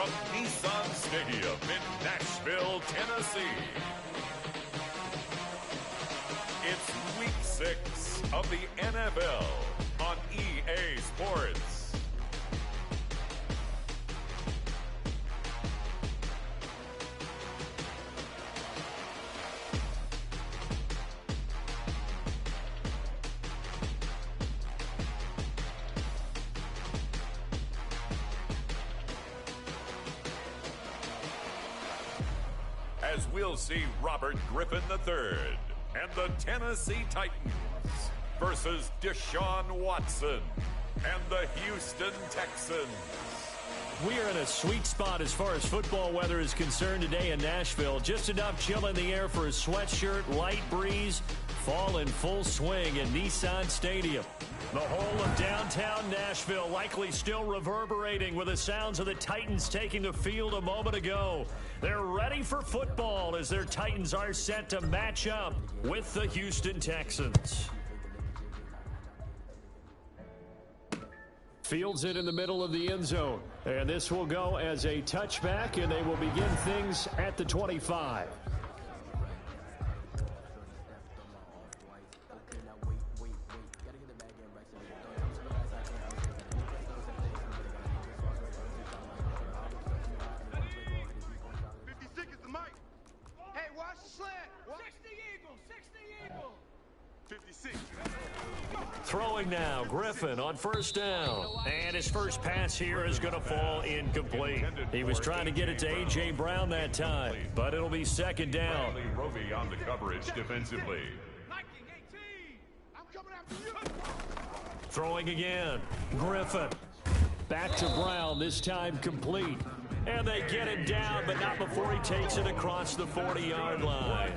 from Nissan Stadium in Nashville, Tennessee. It's Week 6 of the NFL on EA Sports. As we'll see Robert Griffin III and the Tennessee Titans versus Deshaun Watson and the Houston Texans. We are in a sweet spot as far as football weather is concerned today in Nashville. Just enough chill in the air for a sweatshirt, light breeze, fall in full swing in Nissan Stadium. The whole of downtown Nashville likely still reverberating with the sounds of the Titans taking the field a moment ago. They're ready for football as their Titans are set to match up with the Houston Texans. Fields it in the middle of the end zone. And this will go as a touchback, and they will begin things at the 25. Throwing now, Griffin on first down. And his first pass here is going to fall incomplete. He was trying to get it to A.J. Brown that time, but it'll be second down. Roby on the coverage defensively. Throwing again, Griffin. Back to Brown, this time complete. And they get him down, but not before he takes it across the 40-yard line.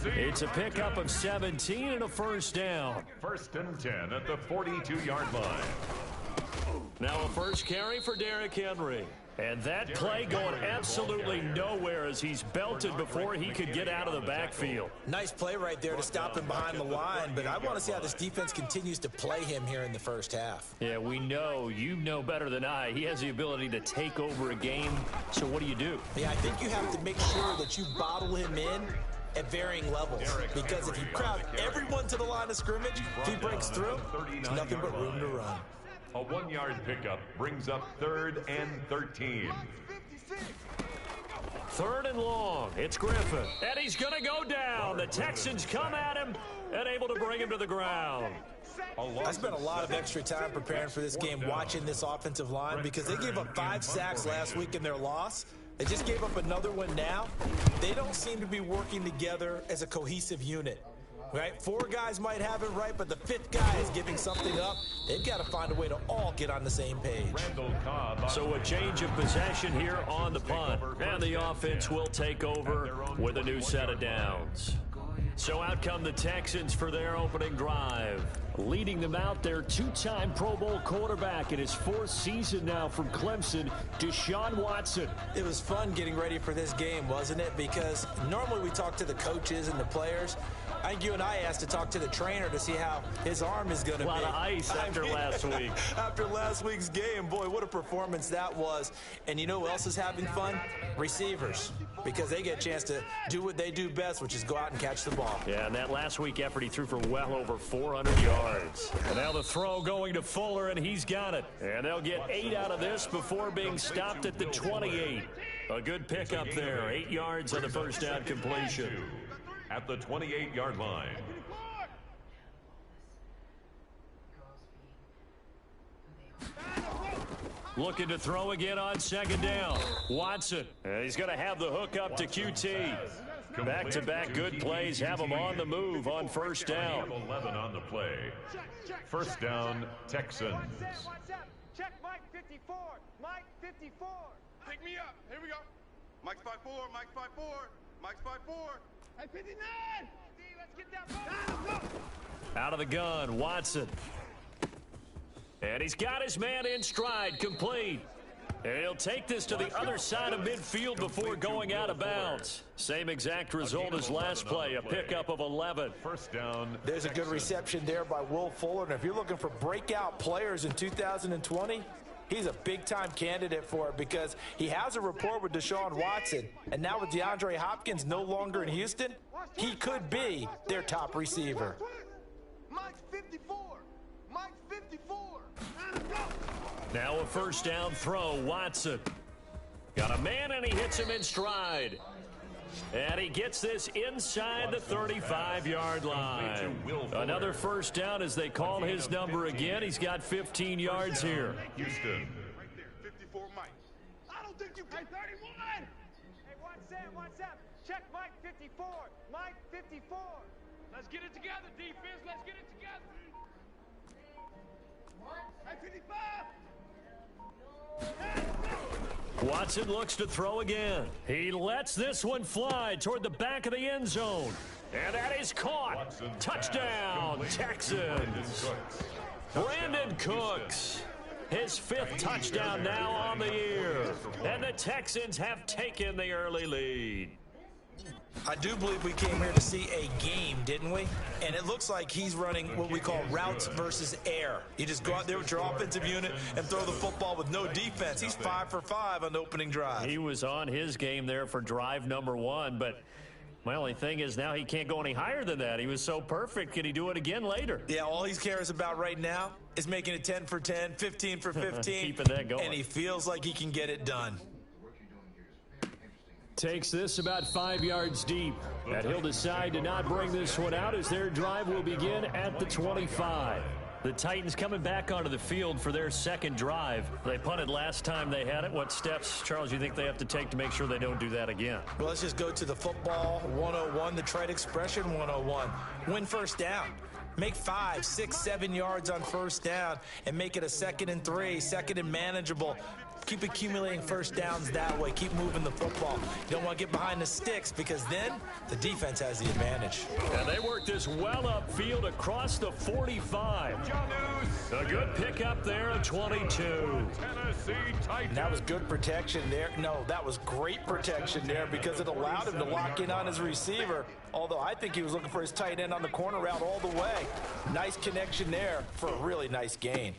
It's a pickup of 17 and a first down. First and 10 at the 42-yard line. Now a first carry for Derrick Henry. And that play going absolutely nowhere as he's belted before he could get out of the backfield. Nice play right there to stop him behind the line, but I want to see how this defense continues to play him here in the first half. Yeah, we know. You know better than I. He has the ability to take over a game, so what do? Yeah, I think you have to make sure that you bottle him in at varying levels, because if you crowd everyone to the line of scrimmage, if he breaks through, there's nothing but room to run. A 1-yard pickup brings up 3rd and 13. 3rd and long. It's Griffin. And he's going to go down. The Texans come at him and able to bring him to the ground. I spent a lot of extra time preparing for this game watching this offensive line because they gave up 5 sacks last week in their loss. They just gave up another one now. They don't seem to be working together as a cohesive unit. Right, 4 guys might have it right, but the 5th guy is giving something up. They've got to find a way to all get on the same page. So a change of possession here on the punt, and the offense will take over with a new set of downs. So out come the Texans for their opening drive. Leading them out, their 2-time Pro Bowl quarterback in his 4th season now from Clemson, Deshaun Watson. It was fun getting ready for this game, wasn't it? Because normally we talk to the coaches and the players. I think you and I asked to talk to the trainer to see how his arm is going to be. A lot of ice after last week. After last week's game, boy, what a performance that was. And you know who else is having fun? Receivers. Because they get a chance to do what they do best, which is go out and catch the ball. Yeah, and that last week effort, he threw for well over 400 yards. And now the throw going to Fuller, and he's got it. And they'll get 8 out of this before being stopped at the 28. A good pickup there. 8 yards on the first down completion. At the 28-yard line. Looking to throw again on second down. Watson. He's going to have the hook up to QT. Back-to-back good plays have him on the move on first down. 11 on the play. First down, Texans. Check Mike 54. Mike 54. Pick me up. Here we go. Mike's 5'4". Mike's 5'4". Mike's 5'4". Hey, 59! Let's get that ball. Out of the gun, Watson. And he's got his man in stride, complete. And he'll take this to the other side of midfield before going out of bounds. Same exact result as last play, a pickup of 11. First down. There's a good reception there by Will Fuller. And if you're looking for breakout players in 2020, he's a big-time candidate for it because he has a rapport with Deshaun Watson. And now with DeAndre Hopkins no longer in Houston, he could be their top receiver. Mike's 54. Mike's 54. Now a first down throw, Watson. Got a man, and he hits him in stride. And he gets this inside the 35-yard line. Another first down as they call his number again. He's got 15 yards here. Houston. Right there, 54 Mike. I don't think you can. 31! Hey, what's up? Check Mike 54. Mike 54. Let's get it together, defense. Let's get it together. Hey, 55! Watson looks to throw again. He lets this one fly toward the back of the end zone. And that is caught. Watson Touchdown, Texans. Brandon Cooks. His 5th touchdown now on the year. And the Texans have taken the early lead. I do believe we came here to see a game, didn't we? And it looks like he's running what we call routes versus air. You just go out there with your offensive unit and throw the football with no defense. He's 5 for 5 on the opening drive. He was on his game there for drive number 1, but my only thing is now he can't go any higher than that. He was so perfect. Can he do it again later? Yeah, all he cares about right now is making it 10 for 10, 15 for 15. Keeping that going. And he feels like he can get it done. Takes this about 5 yards deep. And he'll decide to not bring this one out as their drive will begin at the 25. The Titans coming back onto the field for their second drive. They punted last time they had it. What steps, Charles, you think they have to take to make sure they don't do that again? Well, let's just go to the football 101, the trite expression 101. Win first down. Make 5, 6, 7 yards on first down and make it a 2nd and 3, 2nd and manageable. Keep accumulating first downs that way. Keep moving the football. You don't want to get behind the sticks because then the defense has the advantage. And they work this well upfield across the 45. A good pickup there at 22. Tennessee Titans. That was good protection there. No, that was great protection there because it allowed him to lock in on his receiver. Although I think he was looking for his tight end on the corner route all the way. Nice connection there for a really nice gain.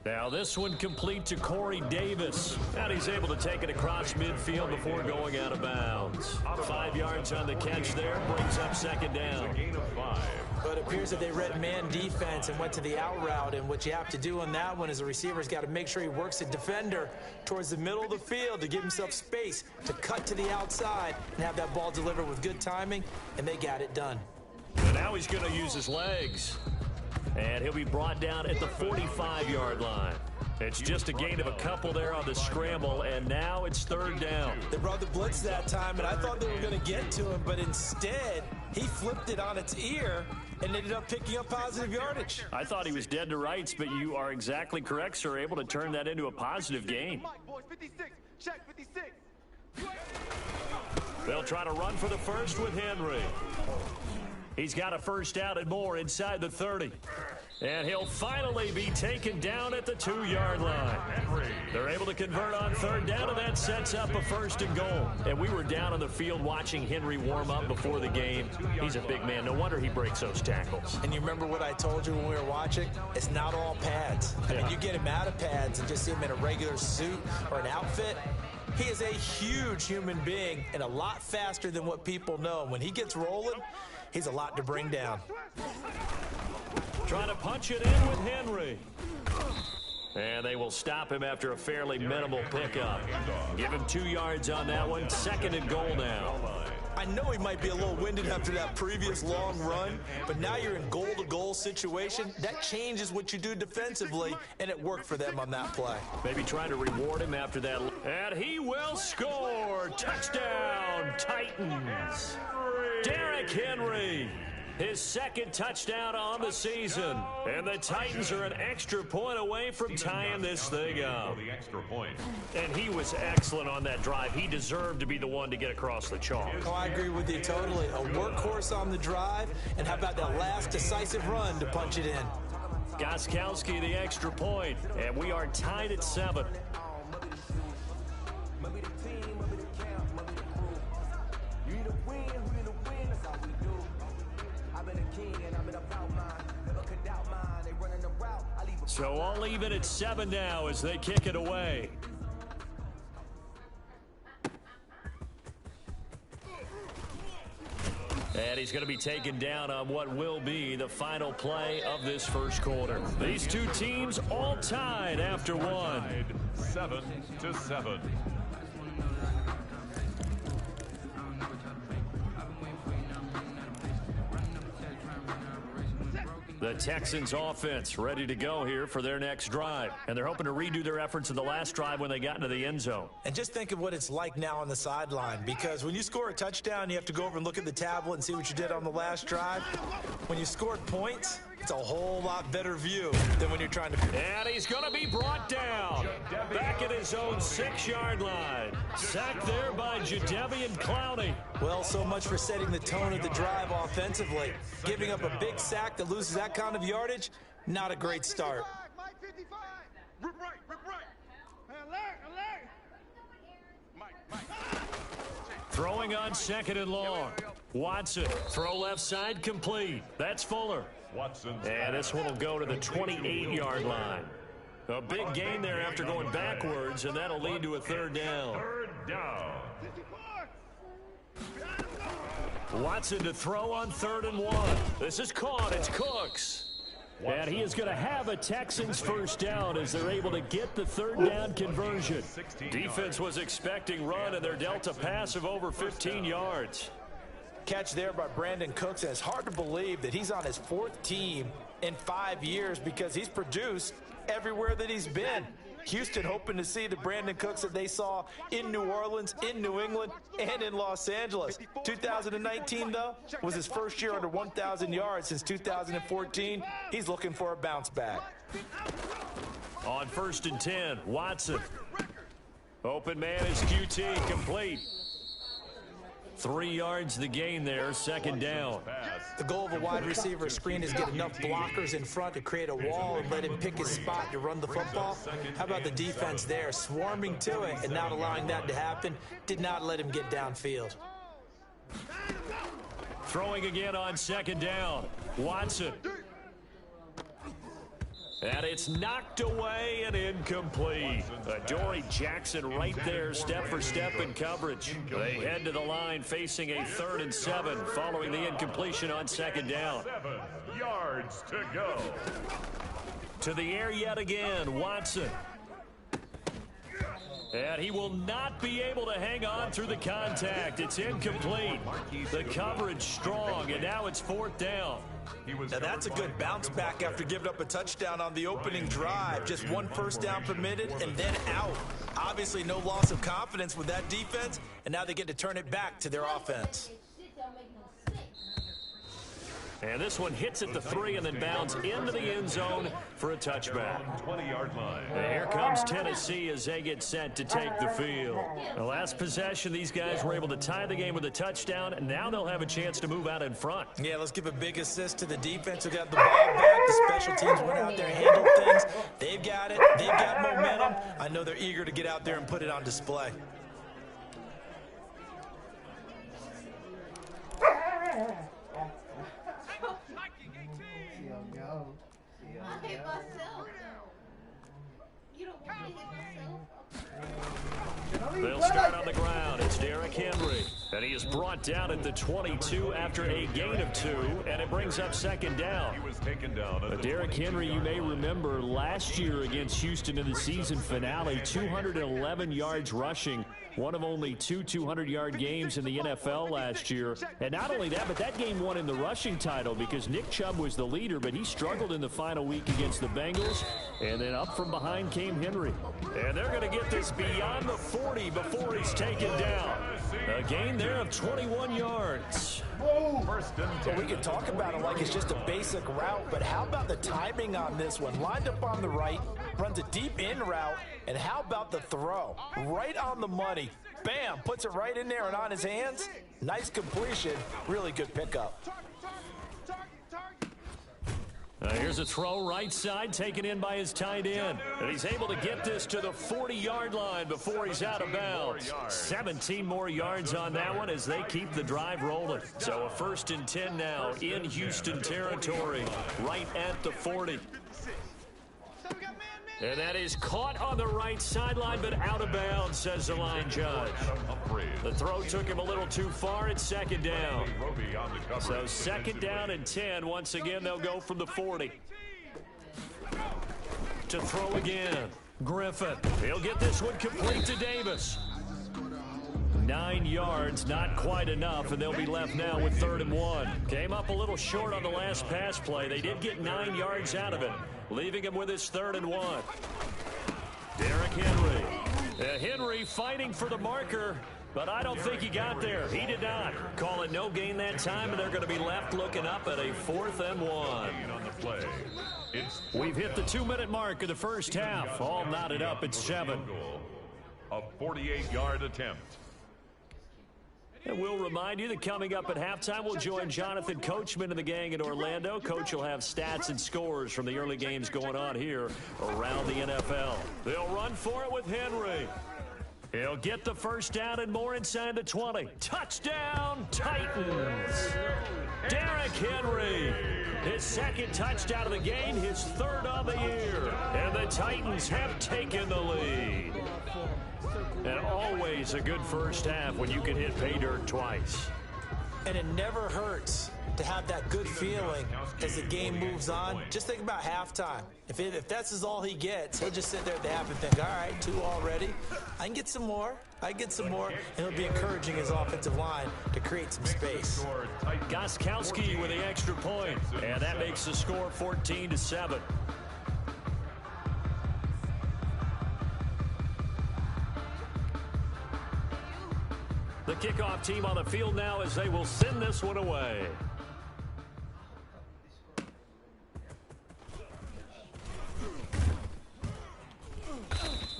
Now this one complete to Corey Davis. And he's able to take it across midfield before going out of bounds. 5 yards on the catch there, brings up second down. Gain of 5. But it appears that they read man defense and went to the out route. And what you have to do on that one is a receiver's got to make sure he works the defender towards the middle of the field to give himself space to cut to the outside and have that ball delivered with good timing. And they got it done. And now he's going to use his legs. And he'll be brought down at the 45-yard line. It's just a gain of a couple there on the scramble, and now it's third down. They brought the blitz that time, and I thought they were going to get to him, but instead, he flipped it on its ear and ended up picking up positive yardage. I thought he was dead to rights, but you are exactly correct, sir, able to turn that into a positive gain. Mike, boys, 56. Check 56. They'll try to run for the first with Henry. He's got a first down and more inside the 30. And he'll finally be taken down at the 2-yard line. They're able to convert on third down, and that sets up a first and goal. And we were down on the field watching Henry warm up before the game. He's a big man. No wonder he breaks those tackles. And you remember what I told you when we were watching? It's not all pads. I mean, you get him out of pads and just see him in a regular suit or an outfit. He is a huge human being and a lot faster than what people know. When he gets rolling, he's a lot to bring down. Trying to punch it in with Henry. And they will stop him after a fairly minimal pickup. Give him 2 yards on that one. Second and goal now. I know he might be a little winded after that previous long run, but now you're in goal-to-goal situation. That changes what you do defensively, and it worked for them on that play. Maybe trying to reward him after that. And he will score. Touchdown, Titans. Derrick Henry. His second touchdown on the season. And the Titans are an extra point away from tying this thing up. The extra point. And he was excellent on that drive. He deserved to be the one to get across the chalk. Oh, I agree with you totally. A workhorse on the drive, and how about that last decisive run to punch it in? Gostkowski the extra point, and we are tied at 7. So all even at 7 now as they kick it away. And he's going to be taken down on what will be the final play of this first quarter. These two teams all tied after one. 7-7. The Texans offense ready to go here for their next drive. And they're hoping to redo their efforts in the last drive when they got into the end zone. And just think of what it's like now on the sideline, because when you score a touchdown, you have to go over and look at the tablet and see what you did on the last drive. When you scored points, it's a whole lot better view than when you're trying to... And he's going to be brought down back at his own 6-yard line. Sacked there by Jadeveon Clowney. Well, so much for setting the tone of the drive offensively. Giving up a big sack that loses that kind of yardage, not a great start. Mike 55. Rip right, rip right. Alert. Mike. Throwing on 2nd and long. Watson, throw left side, complete. That's Fuller. And this one will go to the 28-yard line. A big gain there after going backwards, and that'll lead to a 3rd down. 3rd down. Watson to throw on 3rd and 1. This is caught. It's Cooks. And he is going to have a Texans first down as they're able to get the 3rd down conversion. Defense was expecting run, and they're dealt a pass of over 15 yards. Catch there by Brandon Cooks, and it's hard to believe that he's on his 4th team in 5 years because he's produced everywhere that he's been. Houston hoping to see the Brandon Cooks that they saw in New Orleans, in New England, and in Los Angeles. 2019, though, was his first year under 1,000 yards since 2014. He's looking for a bounce back. On 1st and 10, Watson. Open man is QT, complete. 3 yards the gain there, 2nd down. The goal of a wide receiver screen is get enough blockers in front to create a wall and let him pick his spot to run the football. How about the defense there, swarming to it and not allowing that to happen? Did not let him get downfield. Throwing again on 2nd down. Watson. And it's knocked away and incomplete. Adoree Jackson right there, step for step in coverage. They head to the line facing a 3rd and 7 following the incompletion on 2nd down. 7 yards to go. To the air yet again, Watson. And he will not be able to hang on through the contact. It's incomplete. The coverage strong, and now it's 4th down. Now that's a good bounce back after giving up a touchdown on the opening drive. Just 1 first down permitted and then out. Obviously no loss of confidence with that defense, and now they get to turn it back to their offense. And this one hits at the 3 and then bounds into the end zone for a touchback. 20-yard line. And here comes Tennessee as they get set to take the field. The last possession, these guys were able to tie the game with a touchdown, and now they'll have a chance to move out in front. Yeah, let's give a big assist to the defense who got the ball back. The special teams went out there and handled things. They've got it. They've got momentum. I know they're eager to get out there and put it on display. They'll start on the ground. It's Derrick Henry. And he is brought down at the 22 after a gain of 2, and it brings up 2nd down. He was taken down. Derrick Henry, you may remember last year against Houston in the season finale, 211 yards rushing. One of only 2 200-yard games in the NFL last year. And not only that, but that game won him the rushing title because Nick Chubb was the leader, but he struggled in the final week against the Bengals. And then up from behind came Henry. And they're going to get this beyond the 40 before he's taken down. A gain there of 21 yards. First and 10. Well, we can talk about it like it's just a basic route, but how about the timing on this one? Lined up on the right, runs a deep in route, and how about the throw? Right on the money. Bam, puts it right in there and on his hands. Nice completion, really good pickup. Here's a throw right side taken in by his tight end. And he's able to get this to the 40-yard line before he's out of bounds. 17 more yards on that one as they keep the drive rolling. So a 1st and 10 now in Houston territory, right at the 40. And that is caught on the right sideline, but out of bounds, says the line judge. The throw took him a little too far. It's second down. So second down and 10. Once again, they'll go from the 40. To throw again. Griffin. He'll get this one complete to Davis. 9 yards, not quite enough, and they'll be left now with 3rd and 1. Came up a little short on the last pass play. They did get 9 yards out of it, leaving him with his 3rd and 1. Derrick Henry. Henry fighting for the marker, but I don't think he got there. He did not. Call it no gain that time, and they're going to be left looking up at a 4th and 1. We've hit the 2-minute mark of the first half. All knotted up at 7. A 48-yard attempt. And we'll remind you that coming up at halftime, we'll join Jonathan Coachman and the gang in Orlando. Coach will have stats and scores from the early games going on here around the NFL. They'll run for it with Henry. He'll get the first down and more inside the 20. Touchdown, Titans. Derrick Henry. His 2nd touchdown of the game, his 3rd of the year. And the Titans have taken the lead. And always a good first half when you can hit pay dirt twice. And it never hurts to have that good feeling as the game moves on. Just think about halftime. If that's all he gets, he'll just sit there at the half and think, all right, 2 already. I can get some more. I get some more. And he'll be encouraging his offensive line to create some space. Gostkowski with the extra point. And that makes the score 14-7. The kickoff team on the field now as they will send this one away.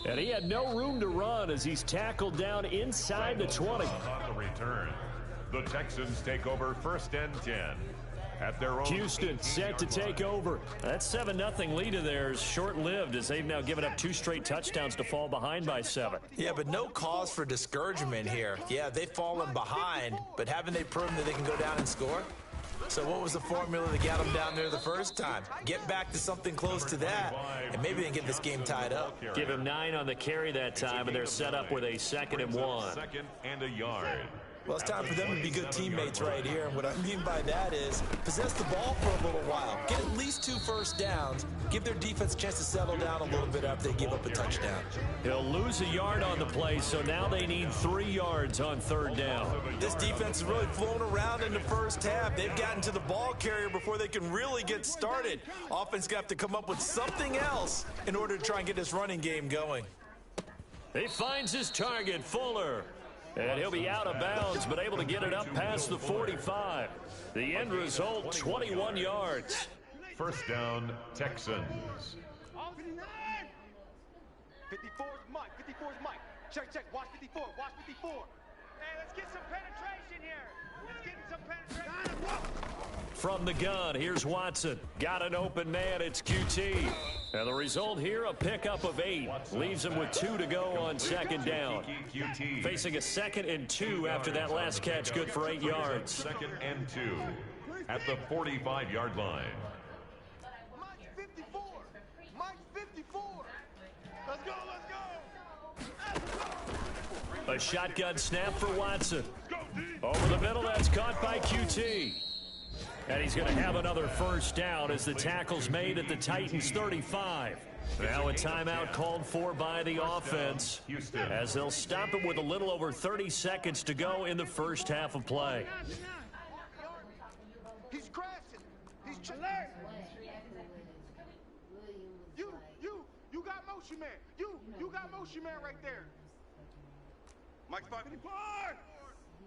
And he had no room to run as he's tackled down inside the 20. On the return, the Texans take over 1st and 10. At their own Houston set to take over. That 7-0 lead of theirs short-lived as they've now given up 2 straight touchdowns to fall behind by 7. Yeah, but no cause for discouragement here. Yeah, they've fallen behind, but haven't they proven that they can go down and score? So what was the formula that got them down there the first time? Get back to something close to that, and maybe they can get this game tied up. Give him 9 on the carry that time, and they're set up with a 2nd and 1. 2nd and a yard. Well, it's time for them to be good teammates right here. And what I mean by that is possess the ball for a little while. Get at least 2 first downs. Give their defense a chance to settle down a little bit after they give up a touchdown. He'll lose a yard on the play, so now they need 3 yards on 3rd down. This defense has really flown around in the first half. They've gotten to the ball carrier before they can really get started. Offense going to have to come up with something else in order to try and get this running game going. He finds his target, Fuller. And he'll be out of bounds, but able to get it up past the 45. The end result, 21 yards. 1st down, Texans. 54's Mike. 54's Mike. Check. Watch 54. Watch 54. Hey, let's get some penetration here. Let's get some penetration. From the gun, here's Watson. Got an open man, it's QT. And the result here, a pickup of 8. Leaves him with 2 to go on 2nd down. Facing a 2nd and 2 after that last catch, good for 8 yards. 2nd and 2 at the 45-yard line. Mike 54. Mike 54. Let's go. A shotgun snap for Watson. Over the middle, that's caught by QT. And he's going to have another first down as the tackle's made at the Titans 35. Now a timeout called for by the offense as they'll stop it with a little over 30 seconds to go in the first half of play. He's crashing. He's alert. You got motion man. You got motion man right there. Mike's 5'4".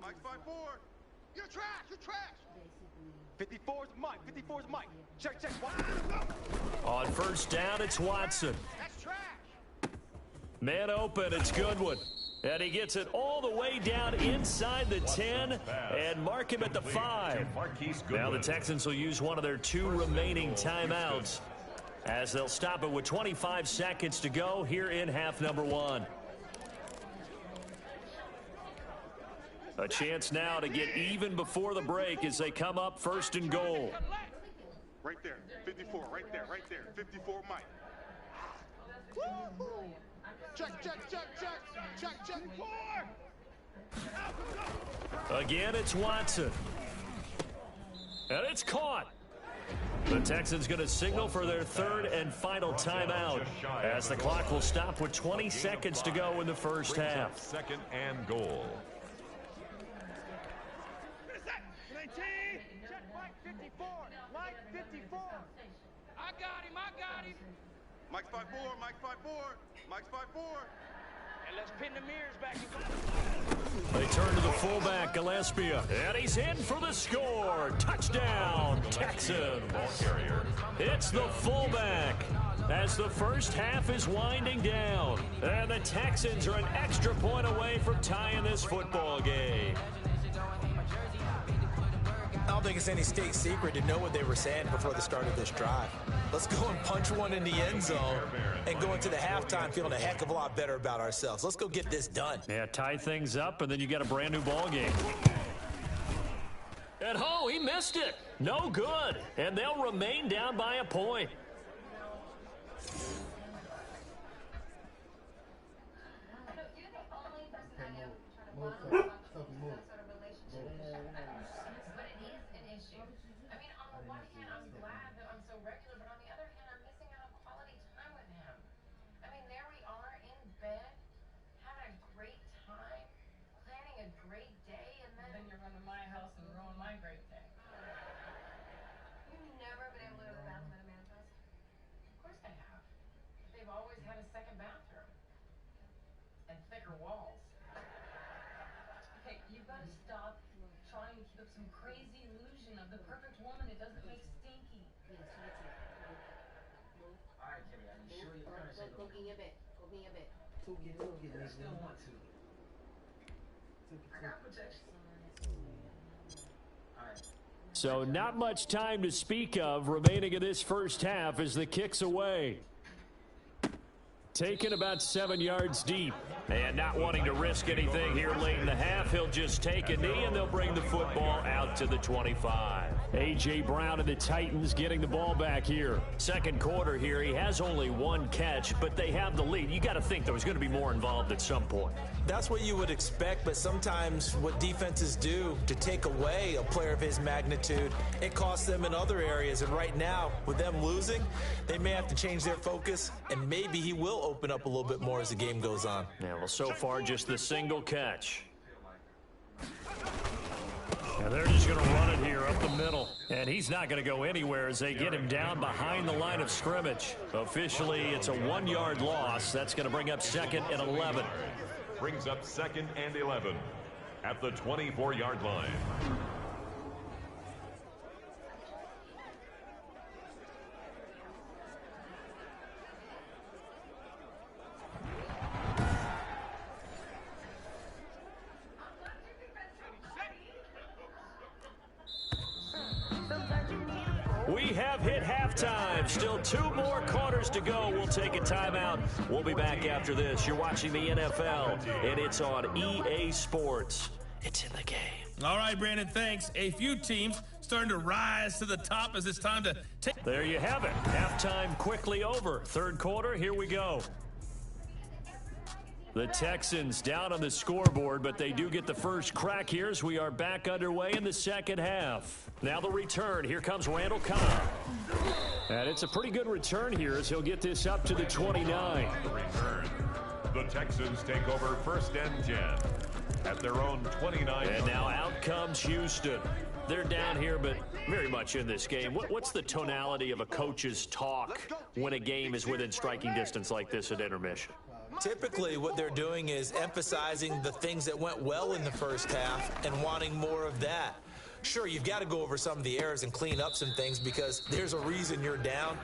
Mike's 5'4". You're trash. 54's Mike. 54's Mike. Check. Watch. On first down, it's Watson. That's trash. Man open, it's Goodwin. And he gets it all the way down inside the 10 and mark him at the 5. Now the Texans will use one of their 2 remaining timeouts as they'll stop it with 25 seconds to go here in half number 1. A chance now to get even before the break as they come up 1st and goal. Right there. 54. Right there. 54 Mike. Check. Again, it's Watson. And it's caught. The Texans going to signal for their third and final timeout as the clock will stop with 20 seconds to go in the first half. Second and goal. Check Mike 54. Mike 54. I got him. Mike's 5-4. Mike's 5-4. And let's pin the mirrors back. They turn to the fullback, Gillespie, and he's in for the score. Touchdown, Texans. Ball carrier. It's the fullback as the first half is winding down. And the Texans are an extra point away from tying this football game. I don't think it's any state secret to know what they were saying before the start of this drive. Let's go and punch one in the end zone and go into the halftime feeling a heck of a lot better about ourselves. Let's go get this done. Yeah, tie things up, and then you got a brand new ball game. And he missed it. No good. And they'll remain down by a point. Some crazy illusion of the perfect woman. It doesn't make stinky. All right, Kimmy, are you sure you're trying to say go get your bit. Go get your bit. I still want to. I got protection. All right. So not much time to speak of remaining in this first half as the kick's away. Taken about 7 yards deep. And not wanting to risk anything here late in the half, he'll just take a knee and they'll bring the football out to the 25. A.J. Brown and the Titans getting the ball back here. Second quarter here, he has only one catch, but they have the lead. You got to think there was going to be more involved at some point. That's what you would expect, but sometimes what defenses do to take away a player of his magnitude, it costs them in other areas. And right now, with them losing, they may have to change their focus, and maybe he will open up a little bit more as the game goes on. Yeah, well, so far, just the single catch. And they're just going to run it here up the middle. And he's not going to go anywhere as they get him down behind the line of scrimmage. Officially, it's a 1-yard loss. That's going to bring up second and 11. Brings up second and 11 at the 24-yard line. We have hit halftime. Still 2 more quarters to go. We'll take a timeout. We'll be back after this. You're watching the NFL, and it's on EA Sports. It's in the game. All right, Brandon, thanks. A few teams starting to rise to the top as it's time to take. There you have it. Halftime quickly over. Third quarter, here we go. The Texans down on the scoreboard, but they do get the first crack here as we are back underway in the second half. Now the return. Here comes Randall Cobb. And it's a pretty good return here as he'll get this up to the 29. The return. The Texans take over first and 10 at their own 29. And now out comes Houston. They're down here, but very much in this game. What's the tonality of a coach's talk when a game is within striking distance like this at intermission? Typically, what they're doing is emphasizing the things that went well in the first half and wanting more of that. Sure, you've got to go over some of the errors and clean up some things because there's a reason you're down.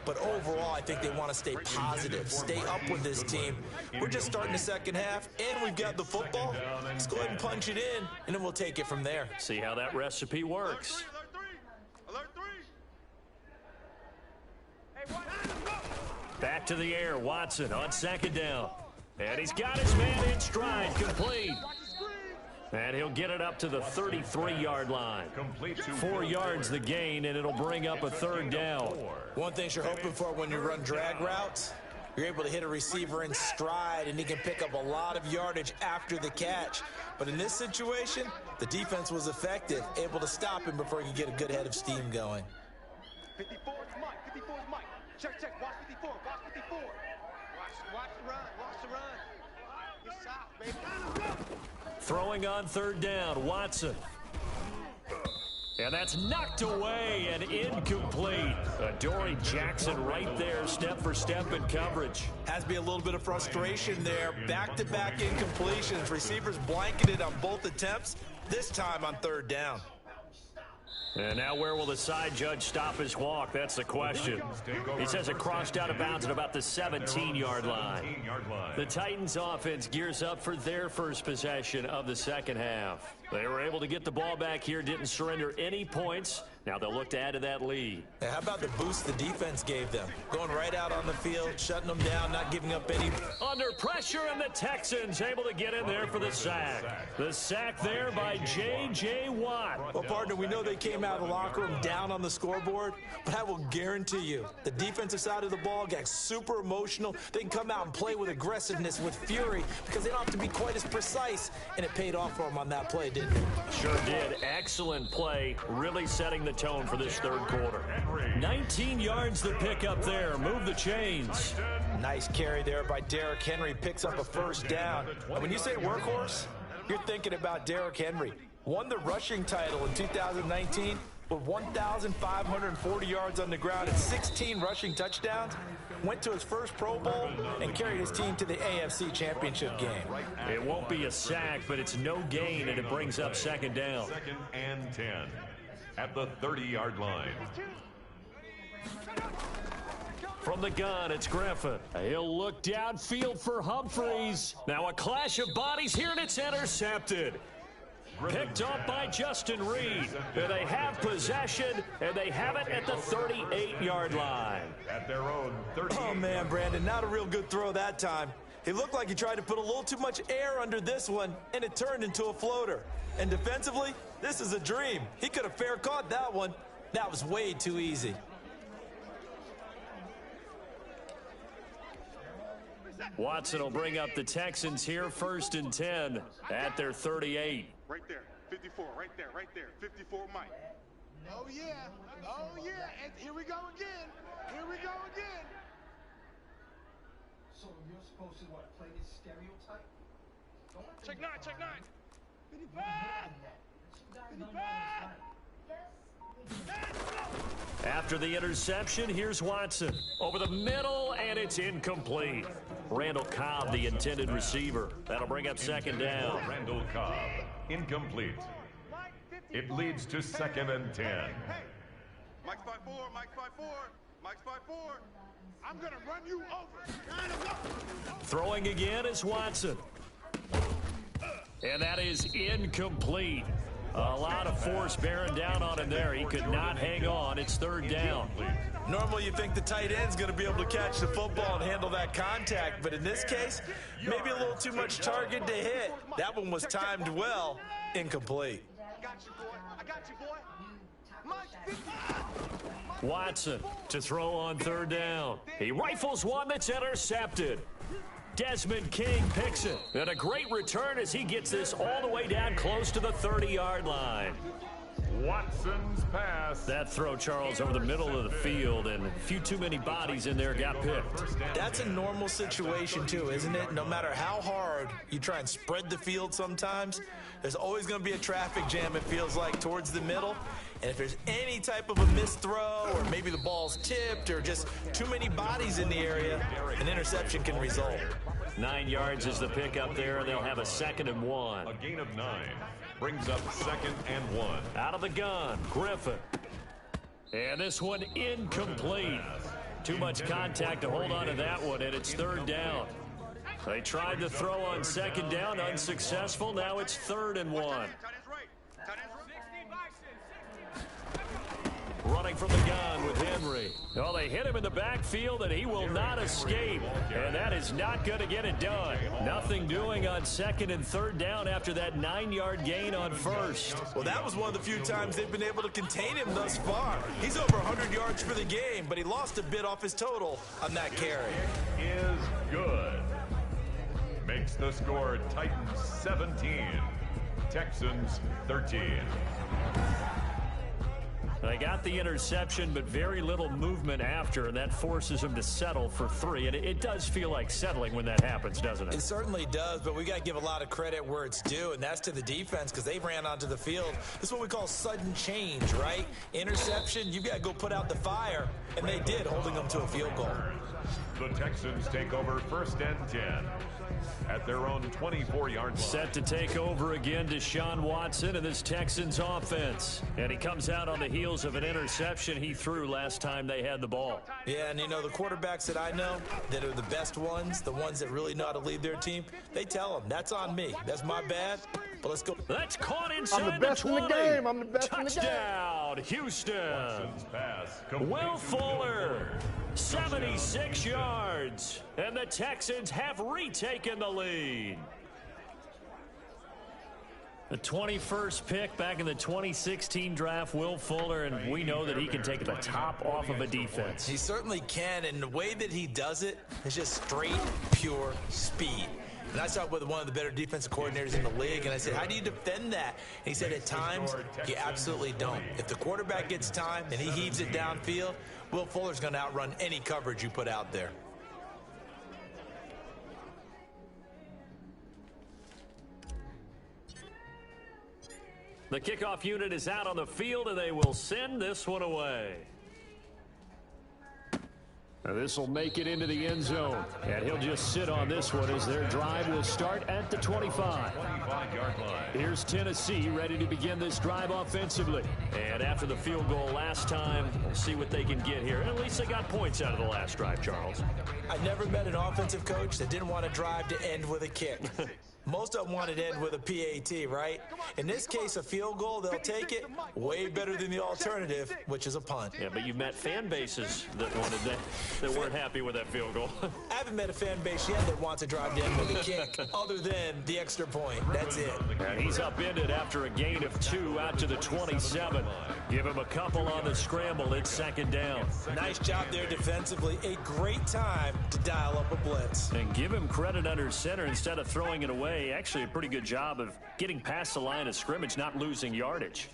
But overall, I think they want to stay positive, stay up with this team. We're just starting the second half, and we've got the football. Let's go ahead and punch it in, and then we'll take it from there. See how that recipe works. Alert 3. Back to the air, Watson on second down. And he's got his man in stride, complete. And he'll get it up to the 33-yard line. 4 yards the gain, and it'll bring up a third down. One thing you're hoping for when you run drag routes, You're able to hit a receiver in stride, and he can pick up a lot of yardage after the catch. But in this situation, the defense was effective, able to stop him before he could get a good head of steam going. 54 is Mike. 54 is Mike. Check, check. Watch 54. Watch 54. Watch the run. Watch the run. It's out, baby. Throwing on third down, Watson. And that's knocked away and incomplete. Adoree Jackson right there, step for step in coverage. Has to be a little bit of frustration there. Back-to-back incompletions. Receivers blanketed on both attempts, this time on third down. And now where will the side judge stop his walk? That's the question. He says it crossed out of bounds at about the 17-yard line. The Titans offense gears up for their first possession of the second half. They were able to get the ball back here, didn't surrender any points. Now they'll look to add to that lead. Now, how about the boost the defense gave them? Going right out on the field, shutting them down, not giving up any. Under pressure, and the Texans able to get in there for the sack. The sack there by J.J. Watt. Well, partner, we know they came out of the locker room down on the scoreboard, but I will guarantee you the defensive side of the ball got super emotional. They can come out and play with aggressiveness, with fury, because they don't have to be quite as precise, and it paid off for them on that play, didn't it? Sure did. Excellent play, really setting the tone for this third quarter. 19 yards the pick up there. Move the chains. Nice carry there by Derrick Henry. Picks up a first down. And when you say workhorse, you're thinking about Derrick Henry. Won the rushing title in 2019 with 1,540 yards on the ground and 16 rushing touchdowns. Went to his first Pro Bowl and carried his team to the AFC Championship game. It won't be a sack, but it's no gain, and it brings up second down. 2nd and 10 at the 30-yard line. From the gun, it's Griffin. He'll look downfield for Humphreys. Now a clash of bodies here, and it's intercepted. Picked up by Justin Reed. They have possession, and they have it at the 38-yard line. At their own 38. Oh, man, Brandon, not a real good throw that time. He looked like he tried to put a little too much air under this one, and it turned into a floater. And defensively, this is a dream. He could have fair caught that one. That was way too easy. Watson will bring up the Texans here, 1st and 10 at their 38. Right there. 54. Right there. Right there. 54 Mike. Oh, yeah. Oh, yeah. And here we go again. Here we go again. So you're supposed to what? Play this stereotype? Don't let them Check 9, check 9. 55! After the interception, here's Watson. Over the middle, and it's incomplete. Randall Cobb, the intended receiver. That'll bring up second down. Randall Cobb, incomplete. It leads to 2nd and 10. Hey, Mike's 5-4. Mike's 5-4. Mike's 5-4. I'm going to run you over. Throwing again is Watson. And that is incomplete. A lot of force bearing down on him there. He could not hang on. It's 3rd down. Normally you think the tight end's going to be able to catch the football and handle that contact, but in this case, maybe a little too much target to hit. That one was timed well. Incomplete. I got you, boy. I got you, boy. Mike, Watson to throw on 3rd down. He rifles one that's intercepted. Desmond King picks it. And a great return as he gets this all the way down close to the 30-yard line. Watson's pass. That throw, Charles, over the middle of the field, and a few too many bodies in there got picked. That's a normal situation, too, isn't it? No matter how hard you try and spread the field sometimes, there's always going to be a traffic jam, it feels like, towards the middle. And if there's any type of a missed throw, or maybe the ball's tipped, or just too many bodies in the area, an interception can result. 9 yards is the pickup there, and they'll have a 2nd and 1. A gain of 9 brings up 2nd and 1. Out of the gun, Griffin. And this one incomplete. Too much contact to hold on to that one, and it's 3rd down. They tried to throw on 2nd down, unsuccessful. Now it's 3rd and 1. running from the gun with Henry. Well, they hit him in the backfield, and he will not escape. And that is not going to get it done. Nothing doing on 2nd and 3rd down after that 9-yard gain on 1st. Well, that was one of the few times they've been able to contain him thus far. He's over 100 yards for the game, but he lost a bit off his total on that carry. Is good. Makes the score Titans 17, Texans 13. They got the interception, but very little movement after, and that forces them to settle for 3. And it does feel like settling when that happens, doesn't it? It certainly does, but we got to give a lot of credit where it's due, and that's to the defense because they ran onto the field. This is what we call sudden change, right? Interception, you've got to go put out the fire, and they did, holding them to a field goal. The Texans take over 1st and 10 at their own 24-yard line. Set to take over again, Deshaun Watson and this Texans offense. And he comes out on the heels of an interception he threw last time they had the ball. Yeah, and you know, the quarterbacks that I know that are the best ones, the ones that really know how to lead their team, they tell them, that's on me. That's my bad. But let's go. That's caught inside I'm the best the 20. in the game. I'm the best in the game. Touchdown, Houston. Will Fuller, 76 yards. And the Texans have retaken the lead. The 21st pick back in the 2016 draft, Will Fuller, and we know that he can take the top off of a defense. He certainly can, and the way that he does it is just straight, pure speed. And I talked with one of the better defensive coordinators in the league, and I said, how do you defend that? And he said, at times, you absolutely don't. If the quarterback gets time and he heaves it downfield, Will Fuller's going to outrun any coverage you put out there. The kickoff unit is out on the field, and they will send this one away. Now this will make it into the end zone, and he'll just sit on this one as their drive will start at the 25. 25-yard line. Here's Tennessee ready to begin this drive offensively. And after the field goal last time, we'll see what they can get here. At least they got points out of the last drive, Charles. I never met an offensive coach that didn't want to drive to end with a kick. Most of them wanted to end with a PAT, right? In this case, a field goal, they'll take it way better than the alternative, which is a punt. Yeah, but you've met fan bases that wanted that weren't happy with that field goal. I haven't met a fan base yet that wants to drive to end with a kick, other than the extra point. That's it. And he's upended after a gain of 2 out to the 27. Give him a couple on the scramble. It's 2nd down. Nice job there defensively. A great time to dial up a blitz. And give him credit under center instead of throwing it away. Actually, a pretty good job of getting past the line of scrimmage, not losing yardage.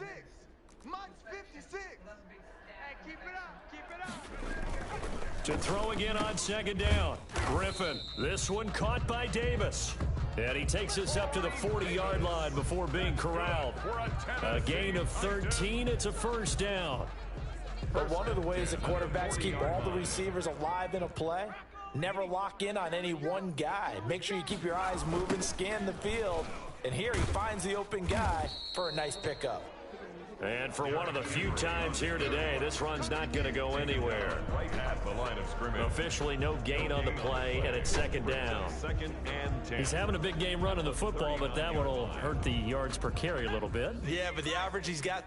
Mike's 56. Hey, keep it up. Keep it up. To throw again on 2nd down. Griffin. This one caught by Davis. And he takes us up to the 40-yard line before being corralled. A gain of 13. It's a 1st down. But one of the ways that quarterbacks keep all the receivers alive in a play, never lock in on any one guy. Make sure you keep your eyes moving, scan the field. And here he finds the open guy for a nice pickup. And for one of the few times here today, this run's not going to go anywhere. Right at the line of scrimmage. Officially no gain on the play, and it's 2nd down. 2nd and 10. He's having a big game running the football, but that one will hurt the yards per carry a little bit. Yeah, but the average he's got.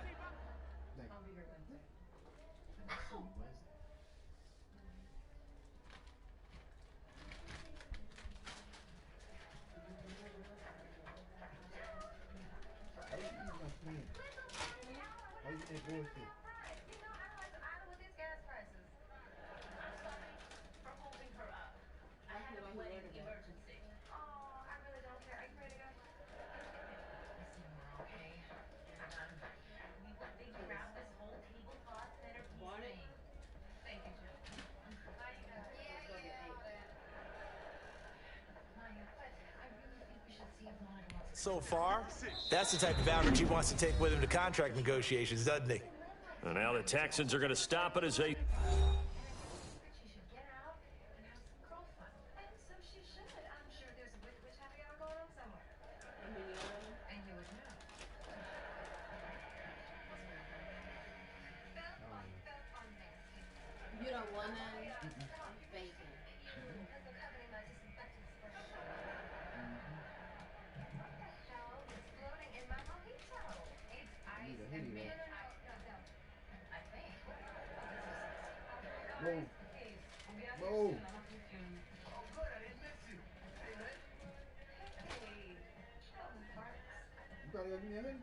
So far, that's the type of average he wants to take with him to contract negotiations, doesn't he? And now the Texans are going to stop it as they... You don't want none? Bacon. Move. Move. You got it in there?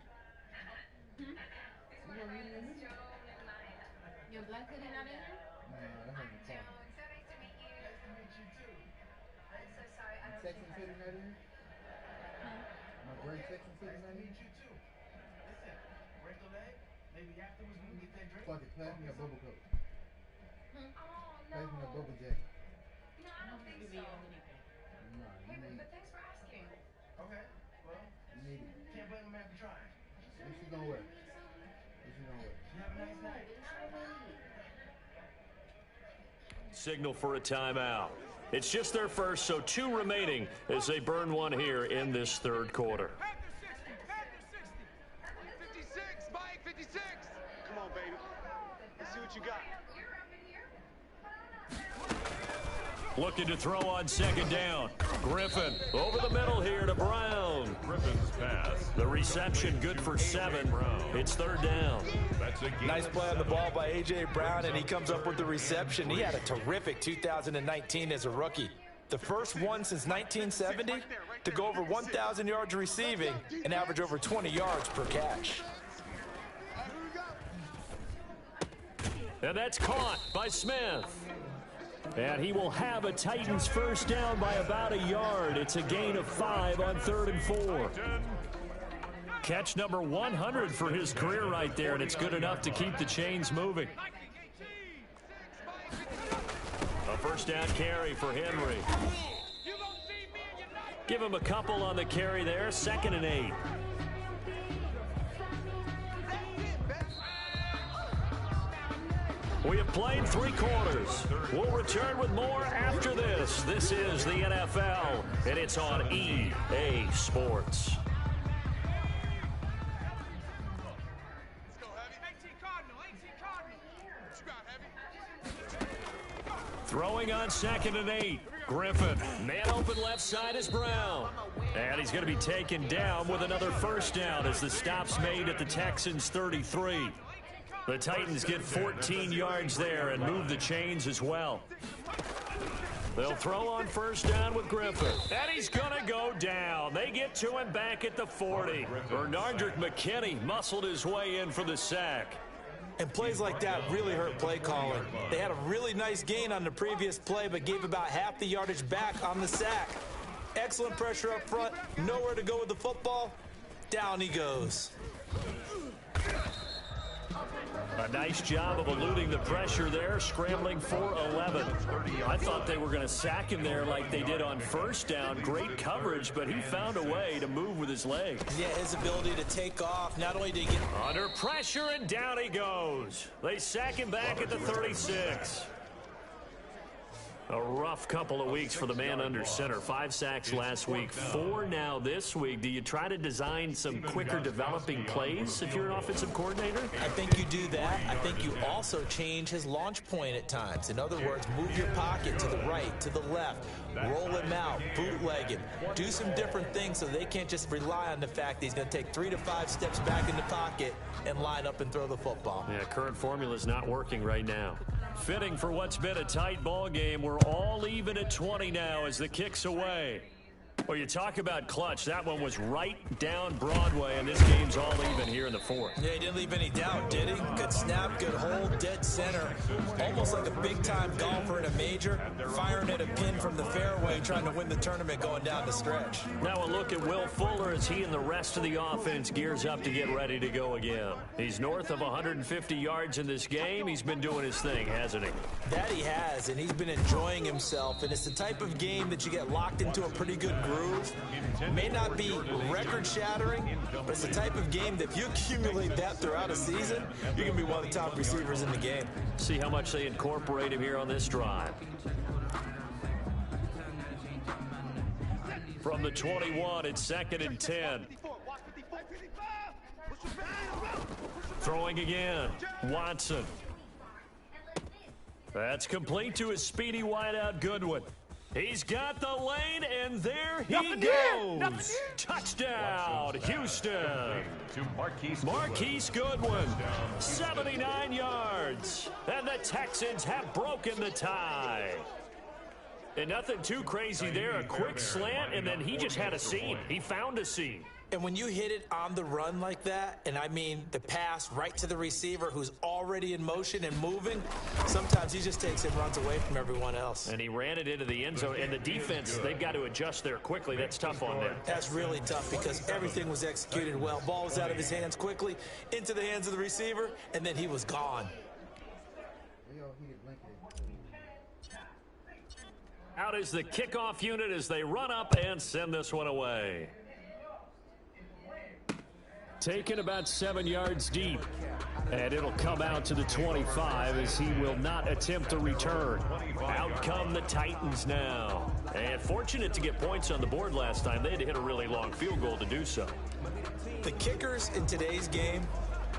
Your black hoodie not in here? Nah, that ain't fun. So nice to meet you. Nice to meet you too. I'm so sorry. I don't Texans hoodie not in? My great Texans hoodie not in? You too. Listen, break the leg. Maybe afterwards we can get that drink. Fuck it, pass me a bubble cup. Oh, no. Pass me a bubble jacket. No, I don't think so. Nah, you need But thanks for asking. Okay, well, you need it. can't blame him after trying. What you gonna wear? What you gonna wear? You have a nice night. Signal for a timeout. It's just their first, so 2 remaining as they burn one here in this third quarter. Panther 60. 56, Mike, 56. Come on, baby. Let's see what you got. Looking to throw on second down. Griffin over the middle here to Brown. Griffin's pass. The reception good for 7. It's third down. That's a Nice play on the ball by A.J. Brown, and he comes up with the reception. He had a terrific 2019 as a rookie. The first one since 1970 to go over 1,000 yards receiving and average over 20 yards per catch. And that's caught by Smith. And he will have a Titans first down by about a yard. It's a gain of 5 on 3rd and 4. Catch number 100 for his career right there, and it's good enough to keep the chains moving. A first down carry for Henry. Give him a couple on the carry there. 2nd and 8. We have played 3 quarters. We'll return with more after this. This is the NFL, and it's on EA Sports. Let's go, Heavy. 18 Cardinal, 18 Cardinal. What you got, Heavy? Throwing on 2nd and 8. Griffin, man open left side is Brown. And he's going to be taken down with another first down as the stop's made at the Texans 33. The Titans get 14 yards there and move the chains as well. They'll throw on first down with Griffin. And he's going to go down. They get to him back at the 40. Bernardrick McKinney muscled his way in for the sack. And plays like that really hurt play calling. They had a really nice gain on the previous play, but gave about half the yardage back on the sack. Excellent pressure up front. Nowhere to go with the football. Down he goes. A nice job of eluding the pressure there, scrambling for 11. I thought they were going to sack him there like they did on first down. Great coverage, but he found a way to move with his legs. Yeah, his ability to take off. Not only did he get under pressure, and down he goes. They sack him back at the 36. A rough couple of weeks for the man under center. 5 sacks last week, 4 now this week. Do you try to design some quicker developing plays if you're an offensive coordinator? I think you do that. I think you also change his launch point at times. In other words, move your pocket to the right, to the left, roll him out, bootleg him. Do some different things so they can't just rely on the fact that he's going to take 3 to 5 steps back in the pocket and line up and throw the football. Yeah, current formula is not working right now. Fitting for what's been a tight ball game. We're all even at 20 now as the kick's away. Well, you talk about clutch. That one was right down Broadway, and this game's all even here in the 4th. Yeah, he didn't leave any doubt, did he? Good snap, good hold, dead center. Almost like a big-time golfer in a major, firing at a pin from the fairway, trying to win the tournament going down the stretch. Now a look at Will Fuller as he and the rest of the offense gears up to get ready to go again. He's north of 150 yards in this game. He's been doing his thing, hasn't he? That he has, and he's been enjoying himself. And it's the type of game that you get locked into a pretty good groove. May not be record-shattering, but it's the type of game that if you accumulate that throughout a season, you're going to be one of the top receivers in the game. See how much they incorporate him here on this drive. From the 21, it's 2nd and 10. Throwing again, Watson. That's complete to his speedy wideout Goodwin. He's got the lane, and there he goes. Touchdown, Houston. To Marquise Goodwin, 79 yards. And the Texans have broken the tie. And nothing too crazy there. A quick slant, and then he just had a seam. He found a seam. And when you hit it on the run like that, and I mean the pass right to the receiver who's already in motion and moving, sometimes he just takes and runs away from everyone else. And he ran it into the end zone. And the defense, they've got to adjust there quickly. That's tough on them. That's really tough because everything was executed well. Ball was out of his hands quickly, into the hands of the receiver, and then he was gone. Out is the kickoff unit as they run up and send this one away. Taken about 7 yards deep. And it'll come out to the 25 as he will not attempt a return. Out come the Titans now. And fortunate to get points on the board last time. They had to hit a really long field goal to do so. The kickers in today's game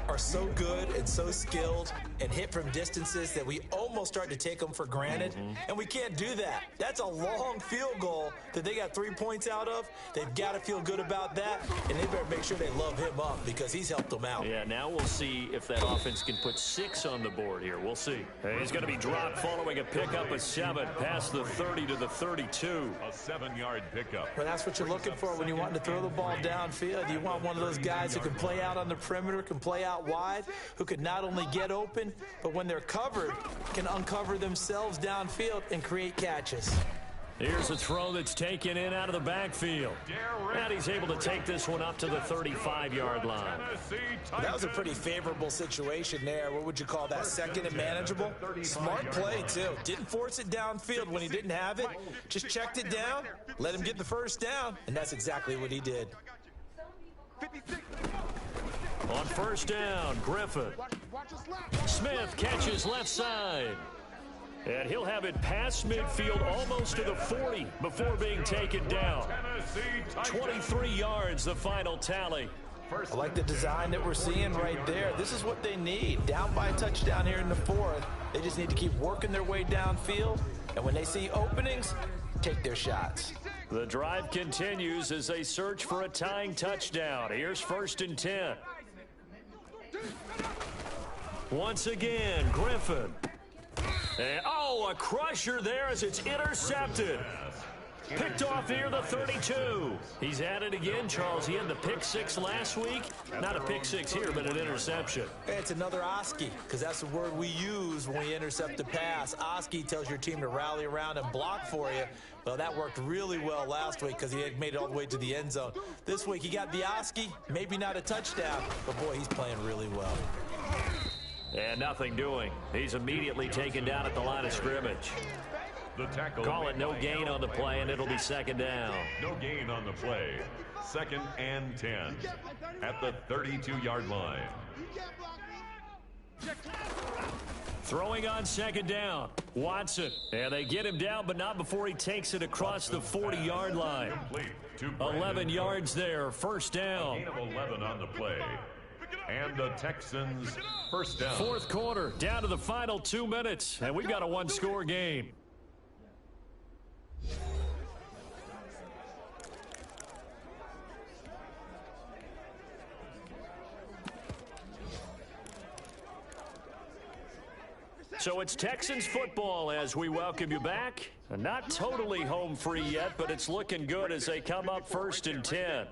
are so good and so skilled and hit from distances that we almost start to take them for granted, and we can't do that. That's a long field goal that they got 3 points out of. They've got to feel good about that, and they better make sure they love him up because he's helped them out. Yeah, now we'll see if that offense can put 6 on the board here. We'll see. He's going to be dropped following a pickup of 7 past the 30 to the 32. A 7-yard pickup. Well, that's what you're looking for when you want to throw the ball downfield. You want one of those guys who can play out on the perimeter, can play out wide, who can not only get open, but when they're covered, can uncover themselves downfield and create catches. Here's a throw that's taken in out of the backfield. And he's able to take this one up to the 35-yard line. Well, that was a pretty favorable situation there. What would you call that? Second and manageable? Smart play, too. Didn't force it downfield when he didn't have it. Just checked it down, let him get the first down, and that's exactly what he did. 56. On first down, Griffin. Smith catches left side. And he'll have it past midfield almost to the 40 before being taken down. 23 yards, the final tally. I like the design that we're seeing right there. This is what they need. Down by a touchdown here in the 4th. They just need to keep working their way downfield. And when they see openings, take their shots. The drive continues as they search for a tying touchdown. Here's 1st and 10. Once again, Griffin. And, a crusher there as it's intercepted. Picked off near the 32. He's at it again, Charles. He had the pick 6 last week. Not a pick 6 here, but an interception. It's another Oski, because that's the word we use when we intercept a pass. Oski tells your team to rally around and block for you. Well, that worked really well last week because he had made it all the way to the end zone. This week, he got the Oski, maybe not a touchdown, but boy, he's playing really well. And nothing doing. He's immediately taken down at the line of scrimmage. The tackle. Call it no gain on the play, and it'll be 2nd down. No gain on the play. 2nd and 10 at the 32-yard line. Throwing on 2nd down, Watson. And they get him down, but not before he takes it across the 40-yard line. 11 yards there, 1st down. Gain of 11 on the play. And the Texans, 1st down. 4th quarter, down to the final 2 minutes, and we've got a 1-score game. So it's Texans football as we welcome you back. Not totally home free yet, but it's looking good as they come up 1st and 10.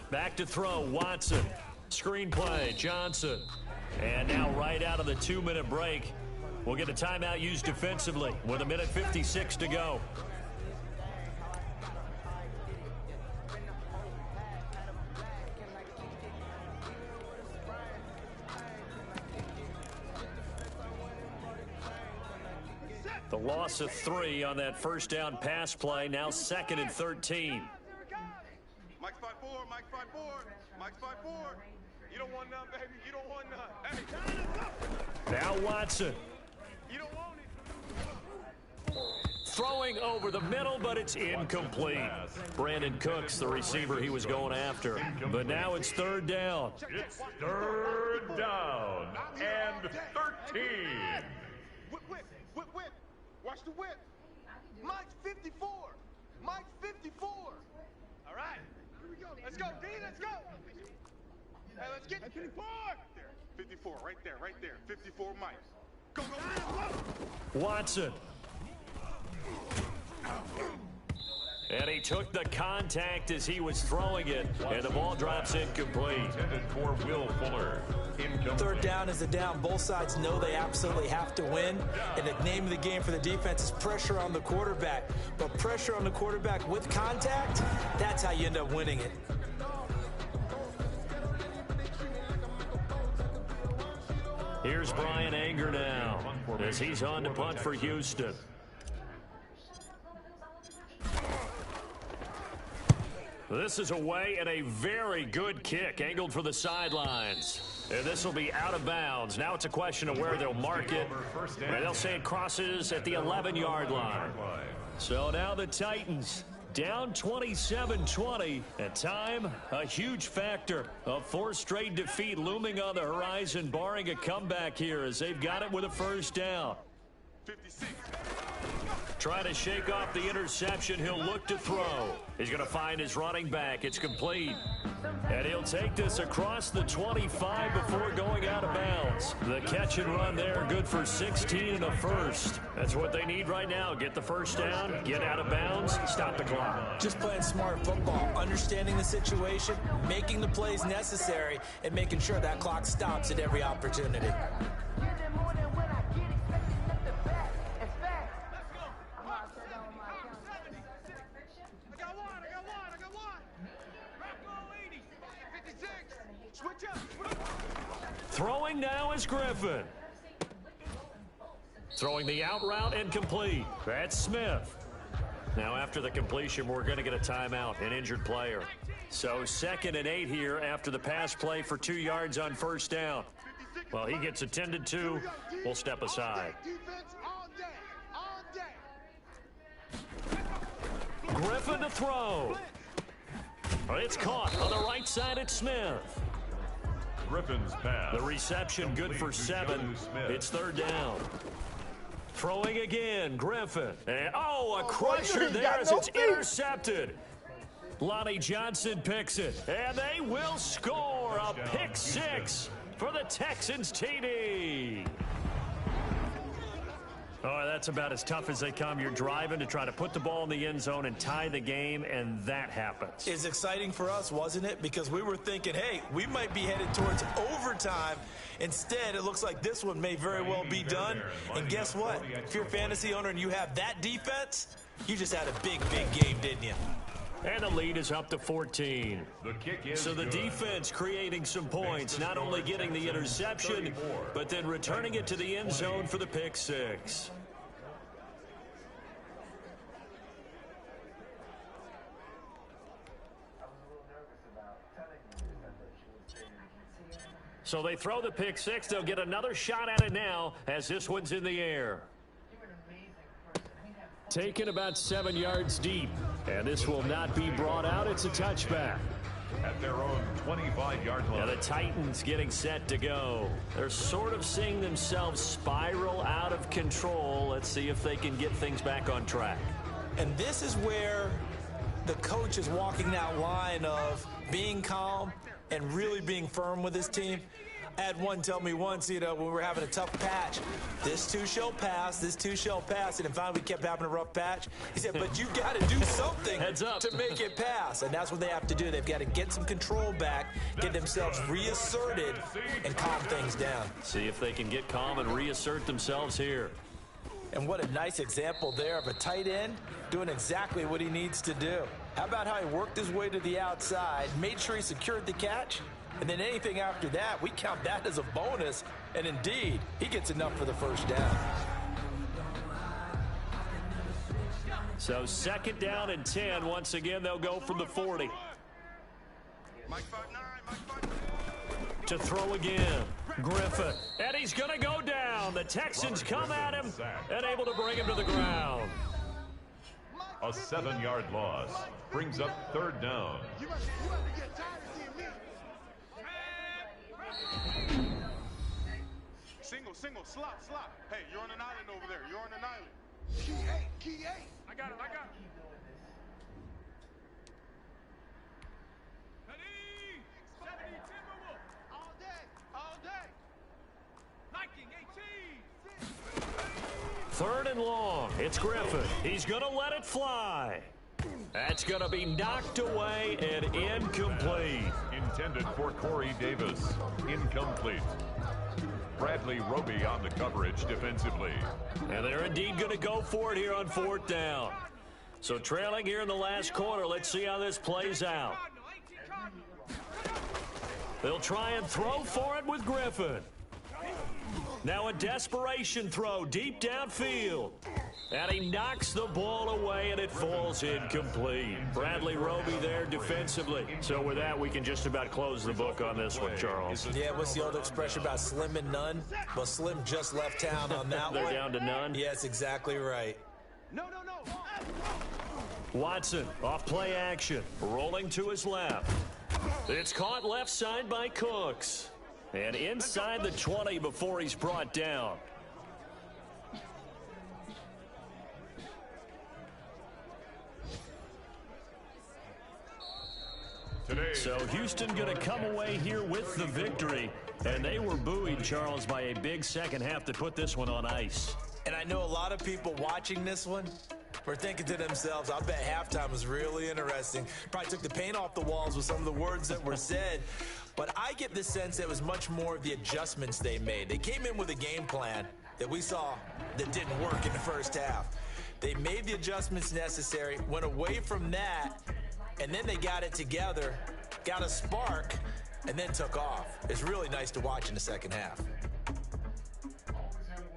Back to throw, Watson. Screenplay, Johnson. And now right out of the 2-minute break, we'll get a timeout used defensively with 1:56 to go. The loss of 3 on that 1st down pass play, now 2nd and 13. Mike's 5-4, Mike's 5-4, Mike's 5-4. You don't want none, baby. You don't want none. Hey, now Watson. You don't want it. Throwing over the middle, but it's incomplete. Brandon Cooks, the receiver he was going after. But now it's 3rd down. It's 3rd down and 13. Whip. Watch the whip. Mike's 54. Mike's 54. All right. Here we go. Let's go, D. Let's go. Hey, let's get 54. There. 54. Right there. Right there. 54 Mike. Go, go. Watson. And he took the contact as he was throwing it, and the ball drops incomplete. Intended for Will Fuller. Incomplete. Third down is a down. Both sides know they absolutely have to win. And the name of the game for the defense is pressure on the quarterback. But pressure on the quarterback with contact, that's how you end up winning it. Here's Brian Anger now as he's on to punt for Houston. This is away and a very good kick angled for the sidelines. And this will be out of bounds. Now it's a question of where they'll mark it. And they'll say it crosses at the 11-yard line. So now the Titans down 27-20. At time, a huge factor. A fourth straight defeat looming on the horizon, barring a comeback here as they've got it with a first down. 56. Trying to shake off the interception. He'll look to throw. He's going to find his running back. It's complete. And he'll take this across the 25 before going out of bounds. The catch and run there, good for 16 and a first. That's what they need right now. Get the first down, get out of bounds, stop the clock. Just playing smart football, understanding the situation, making the plays necessary, and making sure that clock stops at every opportunity. Throwing now is Griffin. Throwing the out route and complete. That's Smith. Now after the completion, we're going to get a timeout, an injured player. So 2nd and 8 here after the pass play for 2 yards on first down. Well, he gets attended to. We'll step aside. Griffin to throw. It's caught on the right side at Smith. Griffin's pass. The reception good for 7. It's third down. Throwing again, Griffin. And, a crusher there as it's intercepted. Lonnie Johnson picks it. And they will score a pick 6 for the Texans TD. Oh, that's about as tough as they come. You're driving to try to put the ball in the end zone and tie the game, and that happens. It's exciting for us, wasn't it? Because we were thinking, hey, we might be headed towards overtime. Instead, it looks like this one may very well be done. And guess what? If you're a fantasy owner and you have that defense, you just had a big, big game, didn't you? And the lead is up to 14. The kick is so the good. defense creating some points, not only getting the interception, but then returning it to the end zone for the pick 6. So they throw the pick 6. They'll get another shot at it now as this one's in the air. Taken about 7 yards deep. And this will not be brought out. It's a touchback. At their own 25-yard line. Now the Titans getting set to go. They're sort of seeing themselves spiral out of control. Let's see if they can get things back on track. And this is where the coach is walking that line of being calm and really being firm with his team. I had one tell me once, when we were having a tough patch, this too shall pass, this too shall pass. And finally we kept having a rough patch. He said, but you got to do something to make it pass. And that's what they have to do. They've got to get some control back, get themselves reasserted, and calm things down. See if they can get calm and reassert themselves here. And what a nice example there of a tight end doing exactly what he needs to do. How about how he worked his way to the outside, made sure he secured the catch, and then anything after that, we count that as a bonus. And indeed, he gets enough for the first down. So 2nd down and 10. Once again, they'll go from the 40. Mike 5'9", Mike 5'9". To throw again. Griffin. And he's going to go down. The Texans come at him and able to bring him to the ground. A 7-yard loss brings up third down. You must get tired of seeing me. Single, slop. Hey, you're on an island over there. You're on an island. Key eight, key eight. I got him. All day. Liking 18. 3rd and long. It's Griffin. He's going to let it fly. That's going to be knocked away and incomplete. Intended for Corey Davis. Incomplete. Bradley Roby on the coverage defensively. And they're indeed going to go for it here on 4th down. So trailing here in the last quarter, let's see how this plays out. They'll try and throw for it with Griffin. Now a desperation throw deep downfield. And he knocks the ball away, and it falls incomplete. Bradley Roby there defensively. So with that, we can just about close the book on this one, Charles. Yeah, what's the old expression about slim and none? Well, Slim just left town on that one. They're down to none? Yes, exactly right. No. Watson, off play action, rolling to his left. It's caught left side by Cooks. And inside the 20 before he's brought down. So Houston going to come away here with the victory. And they were buoyed, Charles, by a big second half to put this one on ice. And I know a lot of people watching this one were thinking to themselves, I bet halftime was really interesting. Probably took the paint off the walls with some of the words that were said. But I get the sense that it was much more of the adjustments they made. They came in with a game plan that we saw that didn't work in the first half. They made the adjustments necessary, went away from that, and then they got it together, got a spark, and then took off. It's really nice to watch in the second half.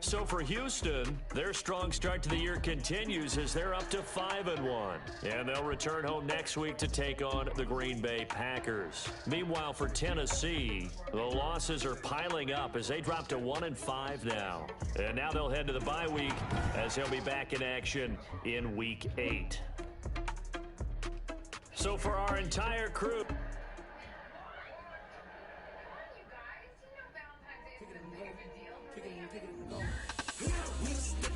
So for Houston, their strong start to the year continues as they're up to 5-1. And they'll return home next week to take on the Green Bay Packers. Meanwhile, for Tennessee, the losses are piling up as they drop to 1-5 now. And now they'll head to the bye week as they'll be back in action in Week 8. So for our entire crew... Houston.